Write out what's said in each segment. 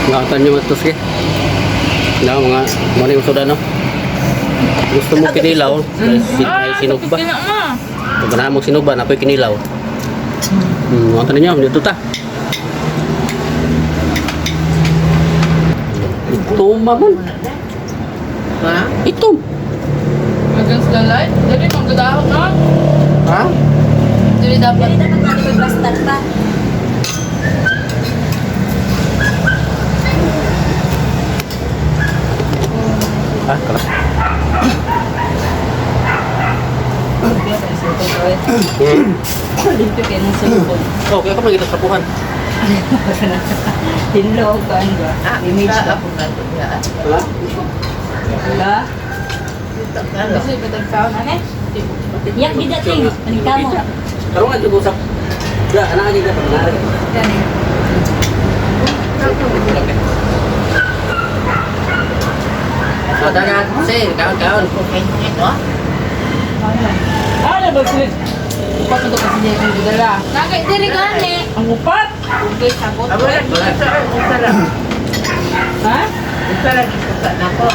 Nakatan nyo matos ke. Na mga mga yung soda no. Gusto mo kinilaw, ay sinugba. Pag na mo sinugba, apoy kinilaw. Nakatan niyo dito ta. Itom man. Ha? Itom. Against the light? Jadi magdadahon na. Ha? Jadi dapat. Jadi dapat natin mag-plaster pa. Ah, kalas. Dito kayo ng sulpon. Okay, ako magiging sapuhan. Hinlog ka ba? Image ka. Ako na ito niya. Wala? Wala? Kasi patagsaon. Ano? Yak di dating. Panika mo. Karong nga usap. Ya, anak aja dapat menarik. Saudara, kawan-kawan. Ito? Ano ba sila? Upat ito kasi niya yung dala. Nakay diri gani. Ang upat? Okay, sabot. Abo lang, isa lang. Ha? Isa lang isuka na ko.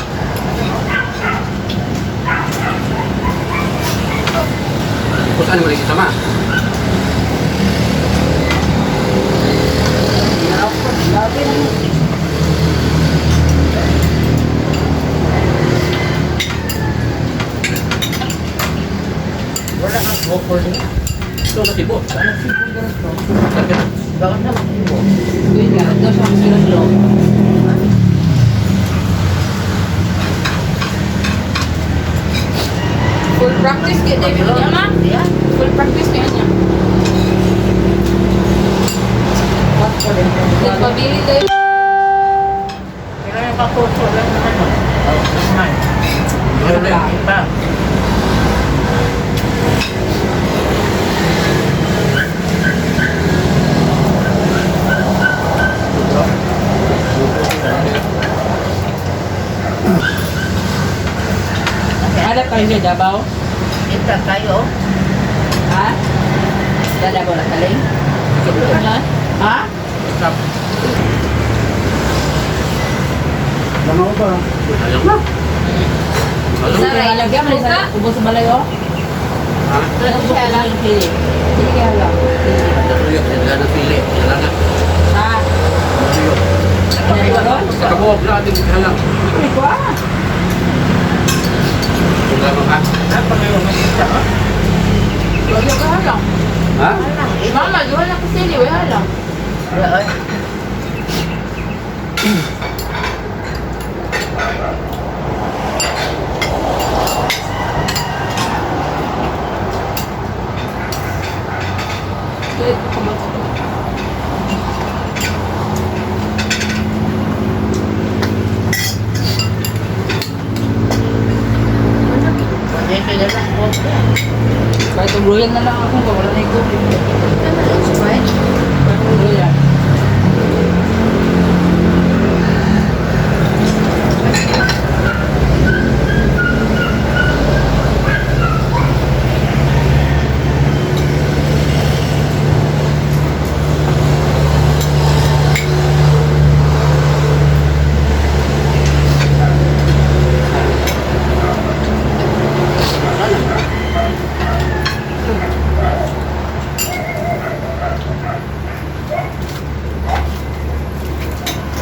Ikutan mo lagi sama. Wala kang bukol niya. Ito na sibot. Bakit na mo? Wait nga, ito siya ang silang loob. Full practice kaya David niya ma? Yeah. Full practice kaya niya. Nagpabili tayo. Kailangan pakuso lang naman. Oo, naman. Wala lang iba. Hanap kayo sa Davao? Kita kayo. Ha? Sa Davao na kaling? Ha? Lama ba? Ayun na. Sa lagyan mo sa ubos sa balay oh. Ha? Ubos sa lang pili. Sige kaya lang. Tuyok, hindi na pili. Yan na. Ha? Tuyok. Sa kabuok na ating halang. Hindi ko ah. Problema ka. Apa kayo makita mo? Wala ka halang. Ha? Mama, jual na kasili. Wala halang. Wala. Dito na lang po. Kahit tuluyan na lang ako. Wala na ikaw. Ano lang Sprite? Tuluyan.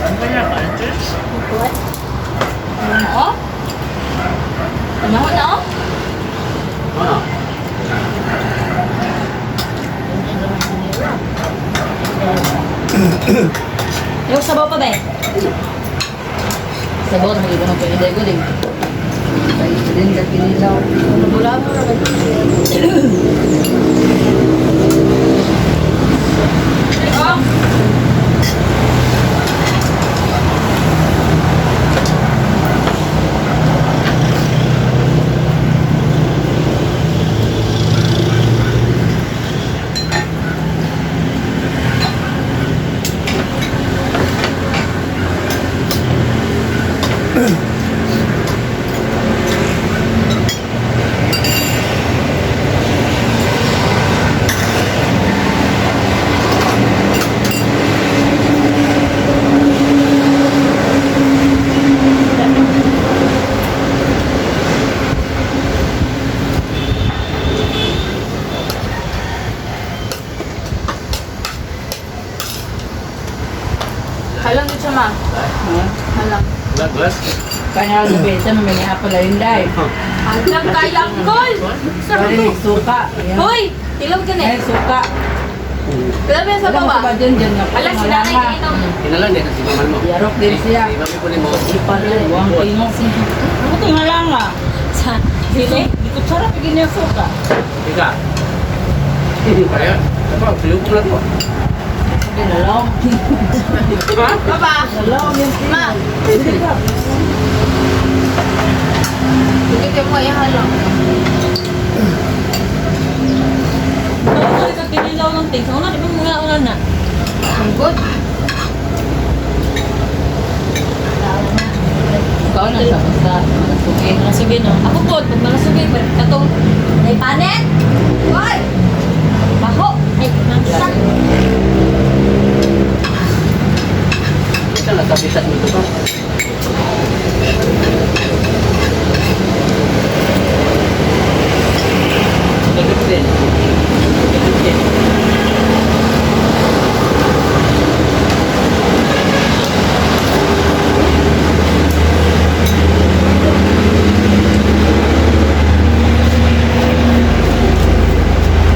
Ang kanya ka, Andres? What? Ano na oh? Ano na oh? Ano? Yung sabaw pa ba eh? Sabaw na mag-ibang ko. Hindi ko din. Kaya din ka kinilaw. Wala mo na Halang din siya, ma. Halang. Glass. Kanya ang gabi, sa may apple ayun dahil. Halang kaya, Gol! Sarap to. Suka. Hoy! Tilaw ka na Ay, suka. Pila ba yan sa Alam mo baba? ba dyan dyan? Alam, sinanay ka ito. Kinalan din kasi mamal mo. Yarok din siya. Si mami po ni mo. Ipa rin. Huwag tingog. Ano tingnan lang nga? Sa? Sili? Di ko sarap igin yung suka. Ika. Kaya, apa, beliau ko lang po. Sabi na lang. Baba! Alam yung Ma! tingnan. Bukit yung mga halang. Ano ka kinilaw ng things? Ano na, di ba mga na? Ang good. Ikaw na siya. Basta malasukin. Malasugi no? Ako po, pag malasugi, katong may panet! Hoy! Baho! Ay, nangsak! Kita lah bisa itu kan. Ikutin. Ikutin.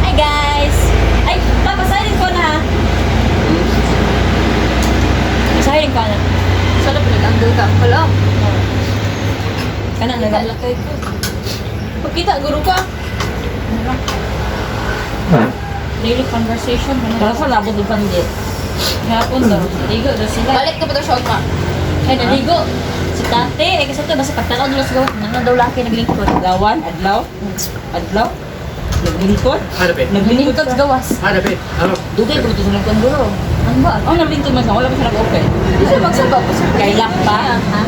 Hi guys! Ay, papasahin ko na ha! Pasahin ko na. Sarap nag-angle ka. Wala. Kanang naglalakay ko. Pagkita, guru ka. Daily conversation. Para sa labot ng panggit. Hapon daw. Naligo daw sila. Balik ka pa ito siya, ma. Ay, naligo. Si tate, ay kasi ito, basta pagtanaw nila sa gawin. Nang daw laki naglingkod. Gawan, adlaw. Adlaw. Naglingkod. Ada pe. Naglingkod sa gawas. Ada pe. Ano? Dugay ko ito sa nagkuhan guro. Ano ba? Oh, naglingkod man siya. Wala pa siya nag-open. Hindi siya magsabak. Kay lock pa.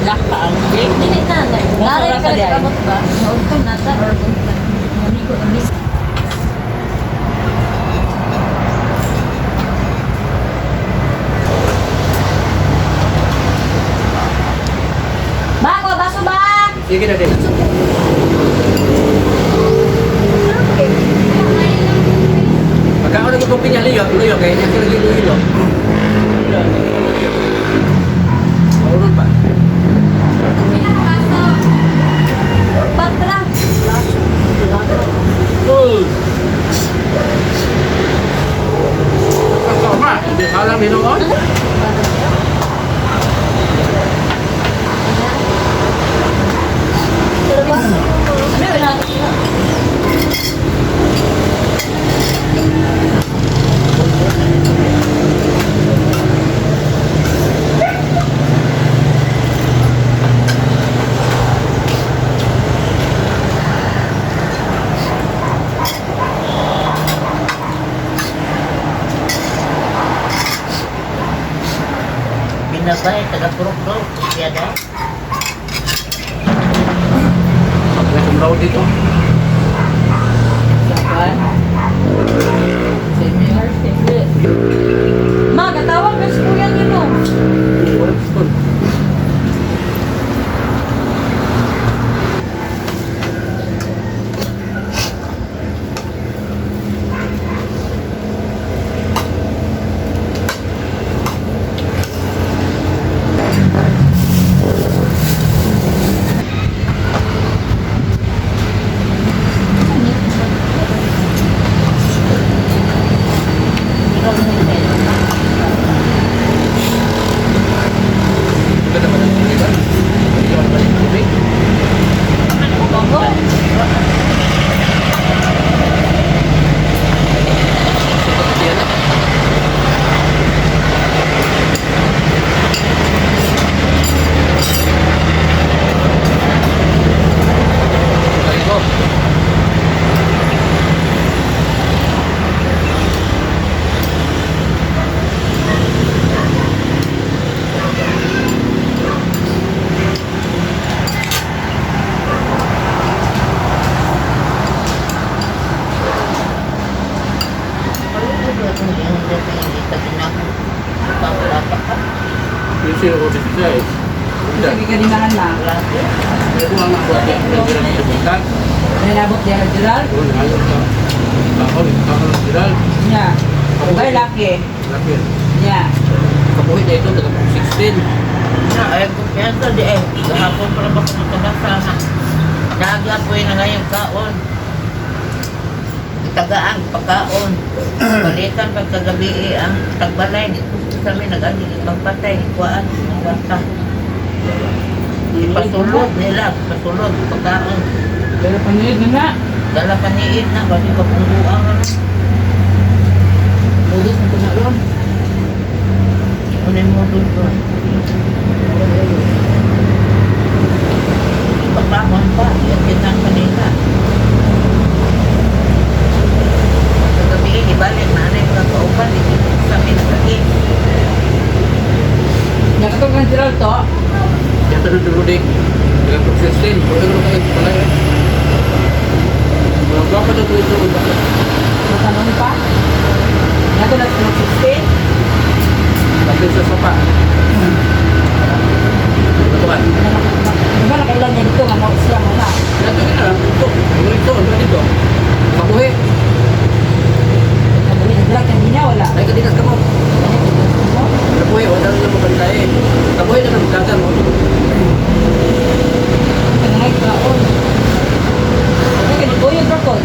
Lock pa ang gate. Hindi na. Naray Nasa ka diyan. sa kamot ba? Huwag ka nata or kung naligo ang bis. Ba, kuha baso ba? Sige na din. Pagka ako nagtutupi niya liyo, kayaknya ko lagi liyo. Maulun pa. Ba't pala? Sama, hindi halang minuon. Ano yun natin? Binabay, taga-purok daw. Yada. May sumraw dito. Saban. Senior. Ma, katawag ka sa kuya niyo no? Walang spoon. Ito naman ang tubig, ha? Ito naman ang tubig. Yan na. Balik ko. Yung sino ko kasi siya eh. Hindi. Sige kaninahan na. Pero kung ang nakuha niya, hindi na niya bukan. Nanabot niya na Gerald. Kung nalog ka. Bakol ng viral. Niya. Ay, laki. Lapir. Niya. Kapuhit na ito, taga 6 Justin. Na, ay, kumpiyansa di eh. Gahapon pala ba kung magkabasa na. Daga po yun na ngayon kaon. Tagaan, pagkaon. Balikan pagkagabi ang tagbalay. Sa amin, nag-anig ibang patay. Kuwaan, nagata. Ipasulod nila, pasulod, pagkaon. Pero panilid na na. Dala paniid na, kasi pagbubuang ano. Budis na tumalon. Unin mo doon doon. Pagpamon pa, yakin ang kanina. Kagabi, ibalik na ano yung kakaupan, sa amin nagagin. Nakatog ng Gerald to. Yang tadi dulu dik. Dengan Justin. Boleh kalau kayak gitu lah ya. Berapa tuh itu? Matanong pa. Nato na 16. Tapi sesopa. Betul kan? Diba nakailan niya dito nga siya muna. Itu kan itu itu. Kabuhe. Sabi niya, drag yung niya wala. Naik ke dinas kamu. Kabuhe, wadah lu bukan tayo. Kabuhe dengan gagal mo. Kanangay kaon. Ano kanikuyo drakon?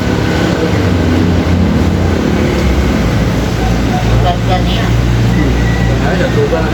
Ganda niya. Ada tuh kan.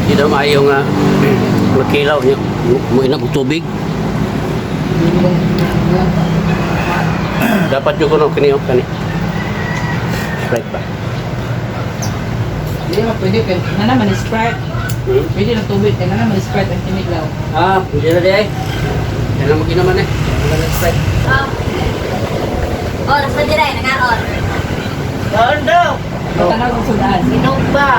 Di dalam ayaw nga magkilaw niya. Mo inag og tubig. Dapat juga no kini kani. Sprite pa. Hindi mo pwede ka. Na naman Sprite. Pwede ng tubig. Na naman Sprite ang tiniglaw. Ah, hindi na di ay. Yan ang mag-inaman eh. Wala na Sprite. Oh, nasa diray, nakaon. Doon daw. Tanawag ang sudaan. Inog ba?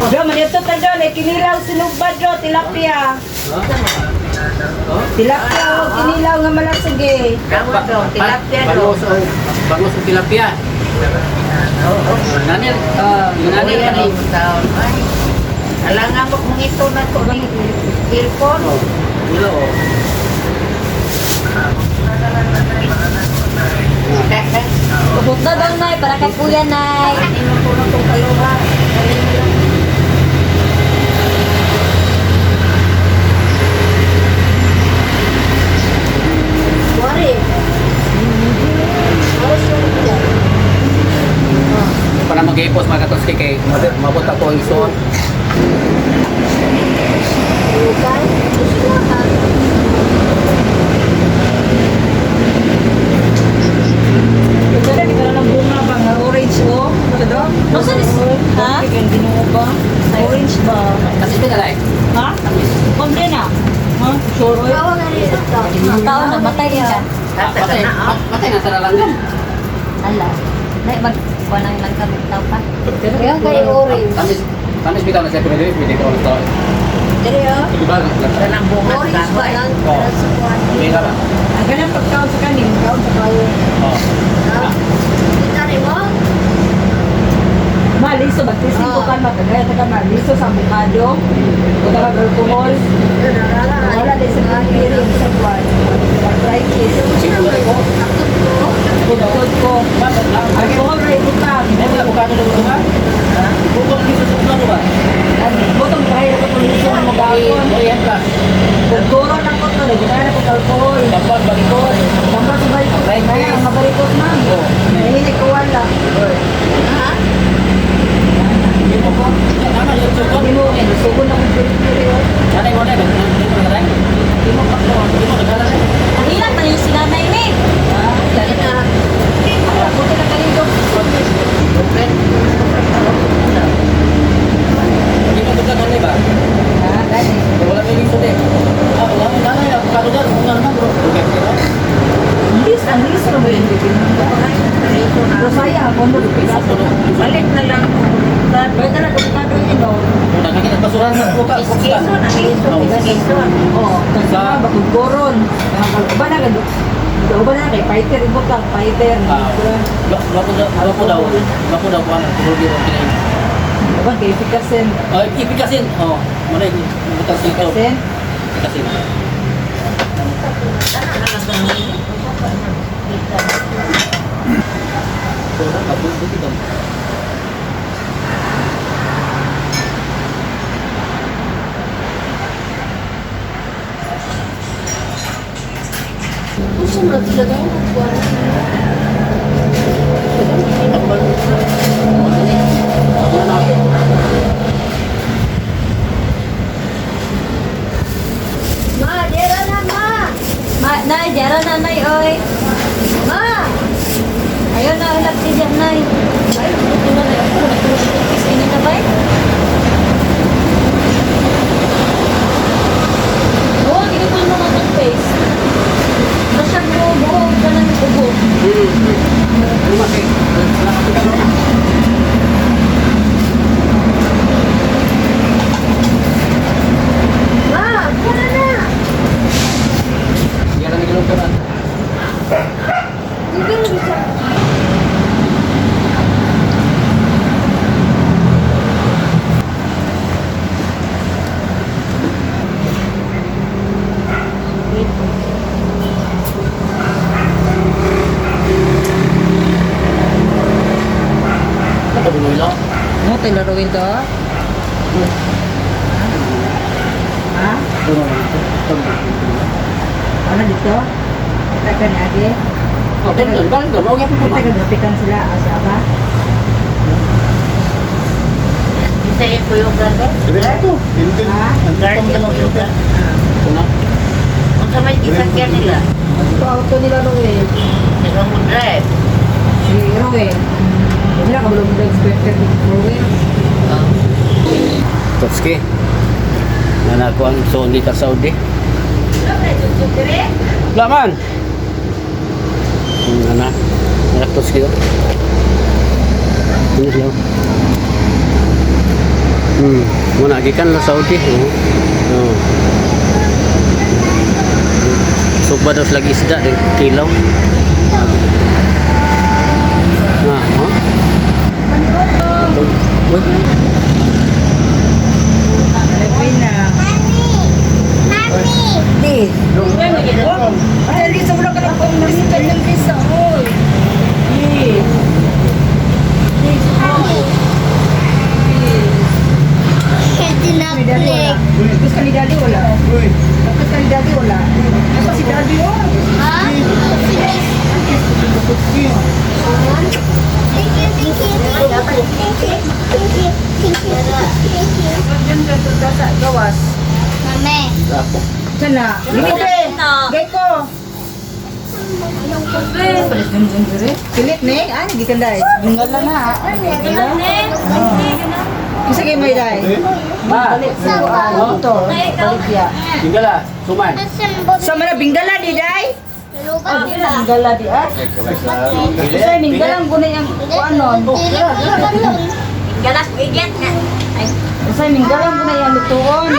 Jo, manito ta Jo. Kinilaw sinugba Jo. Tilapia. Oh? Tilapia o kinilaw nga malasugi. Dawa daw, tilapia daw. Bangos ang tilapia. Oo. Nanir. Ano yan ay taon? Ay, alangan mo kung ito na ito ni Ilpon. Milo. Pupunta daw, Nay, para kay Kuya, Nay. Ano po na itong kaluha? Wari. Para mag-ipos magatos kay mabot ako ang isuot. Bukan. Gusto ka. Ito na, kita na ng bunga ba nga orange o? Ito daw? Nasa nis? Ha? Ikaw ginoo ba? Orange ba? Kasi tinalay. Ha? Pamli na. Ha? Sure oil? Ikaw nga rin ito. Mga tao na, matay din ka. Patay. Patay na sa lang din. Ala. Nay, magpanang lang kami tao pa. Pero Kaya kayo orange. Tamis bitaw na siya pwede ko ito. Dere o. Di ba? Kanang bunga Orange sa ba kahoy. lang? Oo. Para sa kuwan. Hindi ka ba? ang ganyan pagkaon sa kanin, kaon sa kayo. Oo. Kita rin mo? Maliso, bagtisin ko kan makagaya ka maliso sa avocado. O taga alcohol. Wala din sa mga pirin sa kuwan. Fried cheese. Pudkod ko. Alcohol rin utang. Wala bukado na ito ba? Bukod dito sa plano ba? Botong kaya ko tuliso mo gawon. Orienta. Pagkuro na ko to, nagkaya na ko alcohol. Dapat balikot. Dapat sa balikot. Kaya ang mabalikot na. Nahinig ko wala. Ha? Hindi mo po. Tama yung sukot. Hindi mo, sugo na kong pili-pili. Nanay mo na. Hindi mo nagkaray. Hindi mo pa ko. Hindi mo nagkaray. Ang ilan man yung sinanay ni. Dali na. Buti na kanito. Open. Hindi mo nagkaray ba? Dali. Wala may lisod eh. Wala may nanay. Bukado dyan. Kung ano bro. Ang liso Kondo piraso. Balik na lang. Balik na lang dokado ino. Nakakita basuran sa buka. Iskiso na iskiso. Oo, kasi Sa- bakit koron. Uban na gado. Uban na kay fighter ibot lang fighter. Bako daw ko ano, tulog yung kinain. Uban kay efikasen. Oh, ipikasin. Oh, mana yung butas ito. Efikasen. Ipikasin. Ano na lang ganyan? Kurang bagus begitu. Gusto mo talaga yung magkuhan. Ma, dera na ma! Ma, nay, dera na nay, oy! Ma! Ayaw na, anak si Jan, nay. Ay, ito na nay. Ako, nagtulog sa inyo na ba? Oo, hindi ko mo mag-face. Basta mo, buhok ka ng ubo. Lumaki. Ma, wala na! Biar kami kelupaan. Hindi ko bisa. Apa dulu lo? Mo tay laruin to. Ha? Ano dito? Kita kan age. Oh, kan mau Kita kan dapikan sila asa apa? Bisa yung kuyog garden? Ha? Garden yung kuyog garden. Kuna. Kung sa may isakyan nila, Ito auto nila Ruel. nagang mo drive. Si Ruel. Wala ka belum expected Ruel. Totski. Nana ko ang Sony ka Saudi. Laman. Nana. Nana Totski ko. Ini siya. Muna gikan na Saudi. Oh. Soba daw lagi isda di kilaw. Ah, oh. Wait. Ruel na. Di. Ay, Lisa, wala ka na pang nasipan ng Lisa. Oy. Di. May daddy wala. Tapos ka ni daddy wala. Tapos ka ni daddy wala. Tapos si daddy oh. Diyan ka sa gawas. Diyan na. Gite. Geko. Pilit ne? Ah, hindi ka dahil. Bungal na na. Isa kayo may dahil. Ma, Balik sa ito. Balik ya. tinggal lah, Suman. Sa mana bingala di dahil? Oh, di na bingala di ah. Isa bingala ang gunay ang kuanon. Galas bigat na. Ay, Isa bingala ang gunay ang lutuon.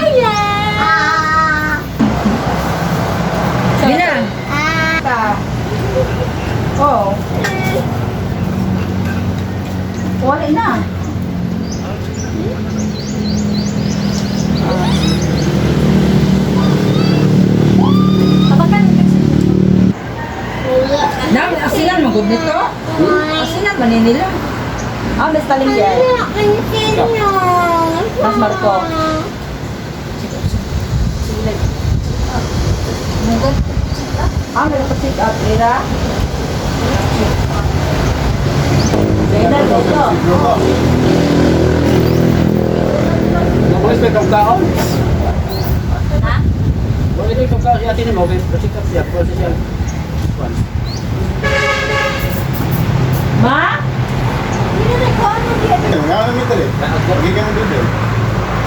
Bina. Ta. Oh. Wala na. apakan? Nang asinan magud nito? Asinan man ni nila. Ah, mas taling diay. Mas Marco. Mungkin ah, may pasit up era. Benar dito. Boleh speak kaon? Ha? Boleh speak kaon ya sini mau bersikap siap prosesnya. Ma?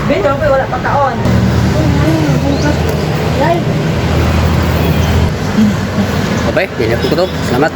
Bendo pa wala pa kaon. Okay, jadi aku tutup. Selamat.